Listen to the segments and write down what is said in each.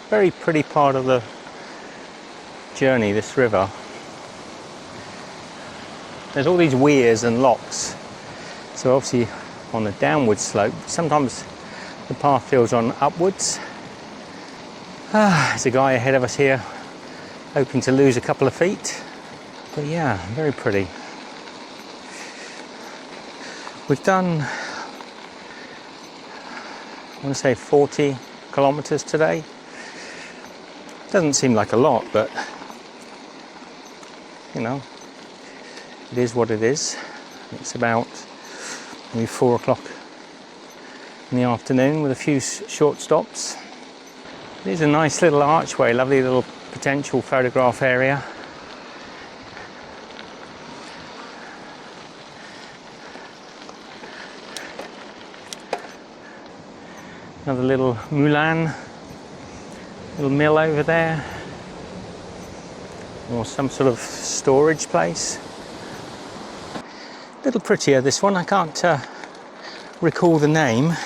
Very pretty part of the journey, this river. There's all these weirs and locks, so obviously on the downward slope, sometimes the path feels on upwards. There's a guy ahead of us here hoping to lose a couple of feet, but yeah, very pretty. We've done, I want to say 40 kilometers today. Doesn't seem like a lot, but you know, it is what it is. It's about maybe 4 o'clock in the afternoon with a few short stops. There's a nice little archway, lovely little potential photograph area. Another little moulin, little mill over there, or some sort of storage place. A little prettier, this one. I can't recall the name.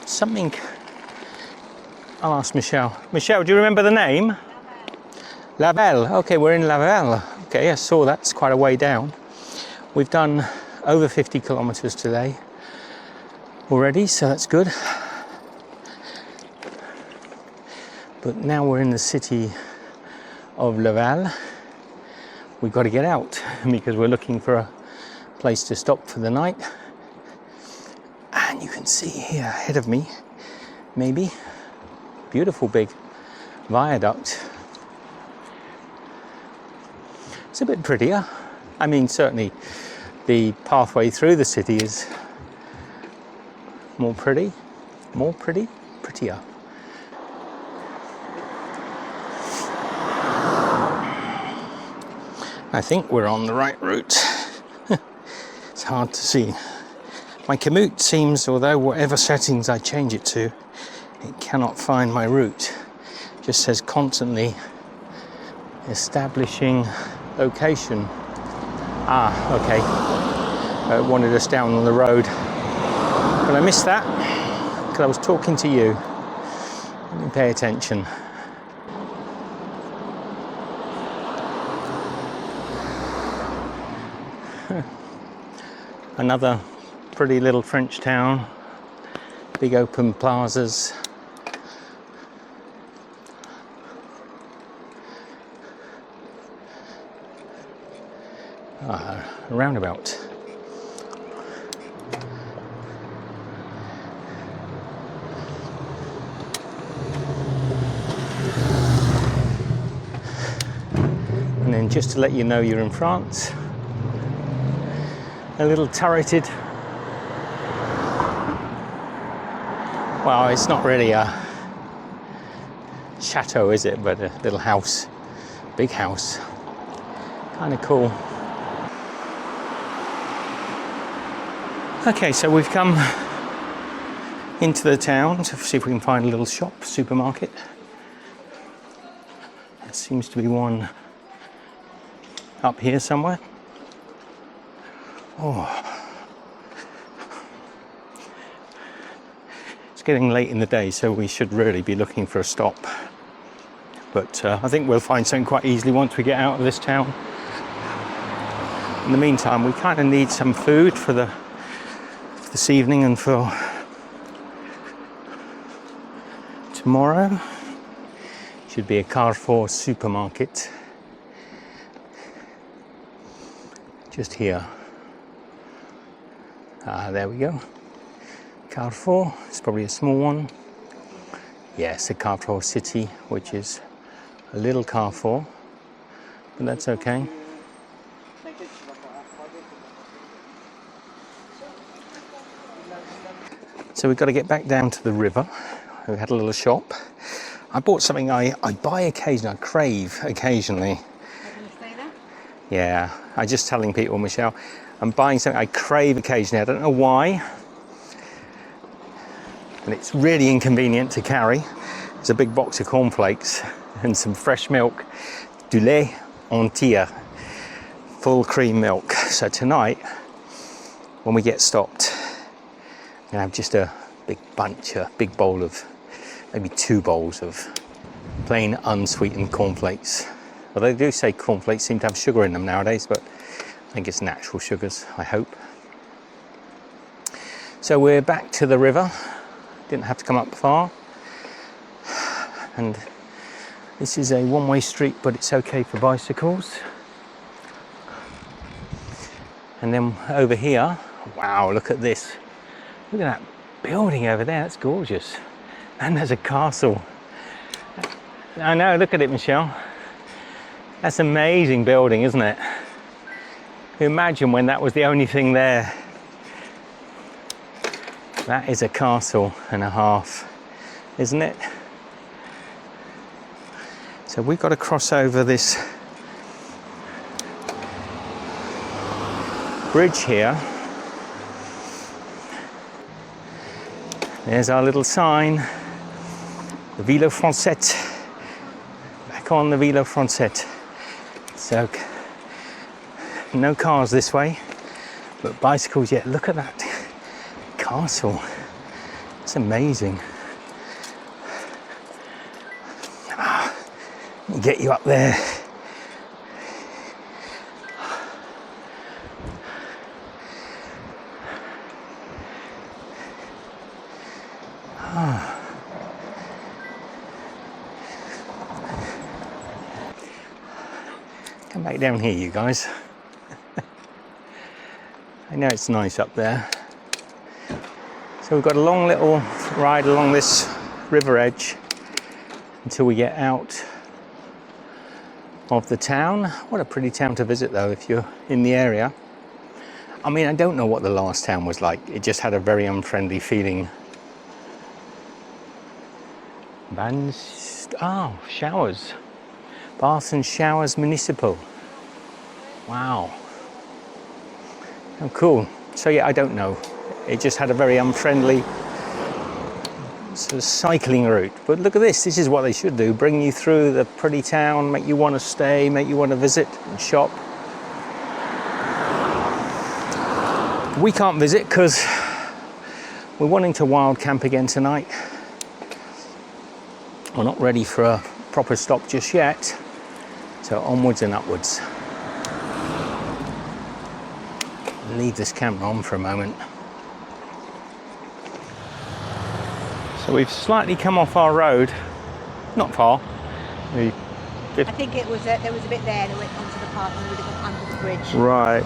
Something, I'll ask Michelle. Michelle, do you remember the name? Laval. Okay, we're in Laval. Okay, I saw that's quite a way down. We've done over 50 kilometers today already, so that's good. But now we're in the city of Laval. We've got to get out because we're looking for a place to stop for the night. And you can see here ahead of me, maybe, beautiful big viaduct. It's a bit prettier. I mean, certainly the pathway through the city is prettier. I think we're on the right route. It's hard to see. My commute seems, although whatever settings I change it to, it cannot find my route. It just says constantly establishing location. Okay. It wanted us down on the road. But I missed that because I was talking to you. I didn't pay attention. Another pretty little French town, big open plazas. A roundabout. And then just to let you know you're in France, a little turreted, well, it's not really a chateau, is it, but a little house, big house, kind of cool. Okay, so we've come into the town to see if we can find a little shop, supermarket. There seems to be one up here somewhere. Oh, it's getting late in the day, so we should really be looking for a stop. But I think we'll find something quite easily once we get out of this town. In the meantime, we kind of need some food for this evening and for tomorrow. Should be a Carrefour supermarket just here. There we go. Carrefour. It's probably a small one. Yes, a Carrefour City, which is a little Carrefour, but that's okay. So we've got to get back down to the river. We had a little shop. I bought something I buy occasionally, I crave occasionally. Yeah, I'm just telling people, Michelle, I'm buying something I crave occasionally. I don't know why. And it's really inconvenient to carry. It's a big box of cornflakes and some fresh milk. Du lait entier, full cream milk. So tonight, when we get stopped, I'm gonna have just a big bunch, a big bowl of maybe 2 bowls of plain unsweetened cornflakes. Although they do say cornflakes seem to have sugar in them nowadays, but I think it's natural sugars, I hope. So we're back to the river. Didn't have to come up far. And this is a one-way street, but it's okay for bicycles. And then over here, wow, look at this. Look at that building over there, that's gorgeous. And there's a castle. I know, look at it, Michelle. That's an amazing building, isn't it? Imagine when that was the only thing there. That is a castle and a half, isn't it? So we've got to cross over this bridge here. There's our little sign, the Velo Francette. Back on the Velo Francette. So, no cars this way, but bicycles, yeah, look at that castle. It's amazing. Let me get you up there. Come back down here, you guys. I know it's nice up there. So we've got a long little ride along this river edge until we get out of the town. What a pretty town to visit though if you're in the area. I mean, I don't know what the last town was like. It just had a very unfriendly feeling. Showers. Baths and Showers Municipal. Wow. Oh, cool. So yeah, I don't know. It just had a very unfriendly sort of cycling route. But look at this. This is what they should do. Bring you through the pretty town, make you want to stay, make you want to visit and shop. We can't visit because we're wanting to wild camp again tonight. We're not ready for a proper stop just yet. So onwards and upwards. Leave this camera on for a moment. So we've slightly come off our road, not far. I think it was there was a bit there that went onto the path and we would have gone under the bridge. Right.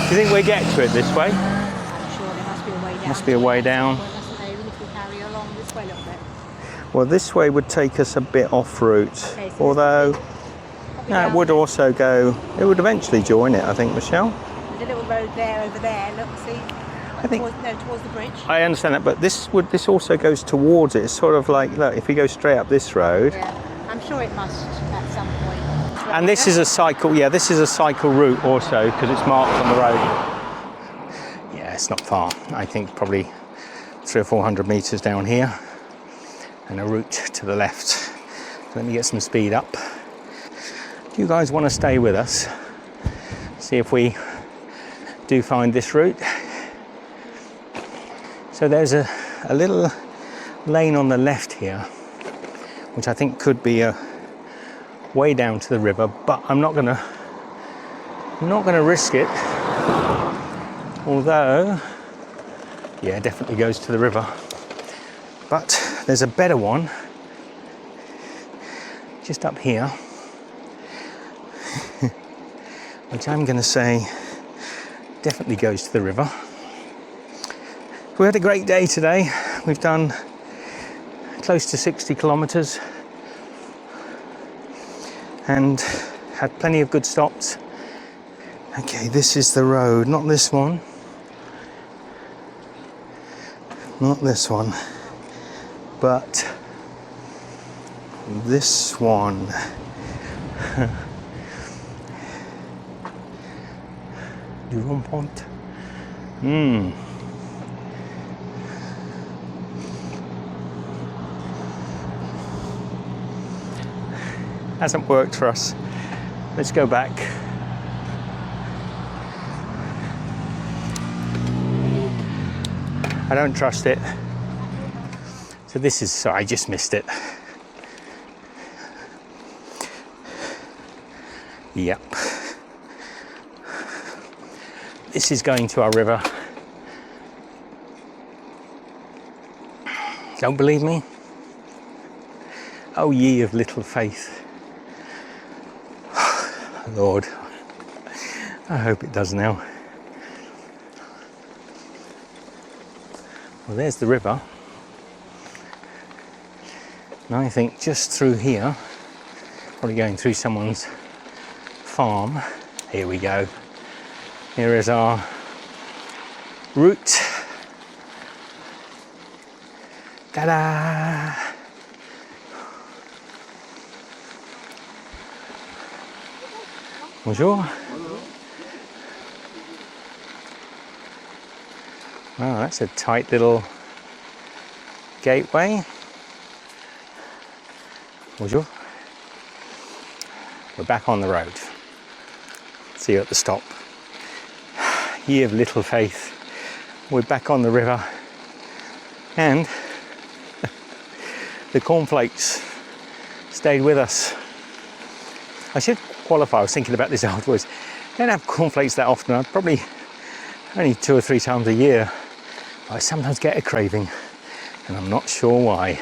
Do you think we get to it this way? I'm sure there must be a way down. Must be a way down. Mustn't there, even if we carry along this way a little bit. Well, this way would take us a bit off route, Okay, so although no, it would also go. It would eventually join it, I think, Michelle. There's a little road there, over there. Look, see. I think. Towards the bridge. I understand that, but this also goes towards it. It's sort of like, look, if we go straight up this road. Yeah, I'm sure it must at some point. And this is a cycle. Yeah, this is a cycle route also because it's marked on the road. Yeah, it's not far. I think probably 300 or 400 meters down here, and a route to the left. So let me get some speed up. Do you guys want to stay with us? See if we do find this route. So there's a little lane on the left here, which I think could be a way down to the river, but I'm not gonna risk it. Although, yeah, it definitely goes to the river. But there's a better one just up here, which I'm gonna say definitely goes to the river. We had a great day today. We've done close to 60 kilometers and had plenty of good stops. Okay, this is the road, not this one. Not this one, but this one. Du rond-point. Hasn't worked for us. Let's go back. I don't trust it. So this is, sorry, I just missed it. Yep. This is going to our river. Don't believe me? Oh, ye of little faith. Lord, I hope it does now. Well, there's the river. And I think just through here, probably going through someone's farm. Here we go. Here is our route. Ta-da! Bonjour. Wow, that's a tight little gateway. Bonjour. We're back on the road. See you at the stop. Ye of little faith. We're back on the river. And the cornflakes stayed with us. I should qualify, I was thinking about this afterwards. I don't have cornflakes that often, I probably only 2 or 3 times a year. I sometimes get a craving, and I'm not sure why.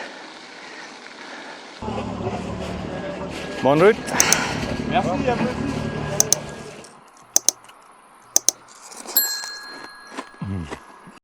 Bonne route. Merci à vous.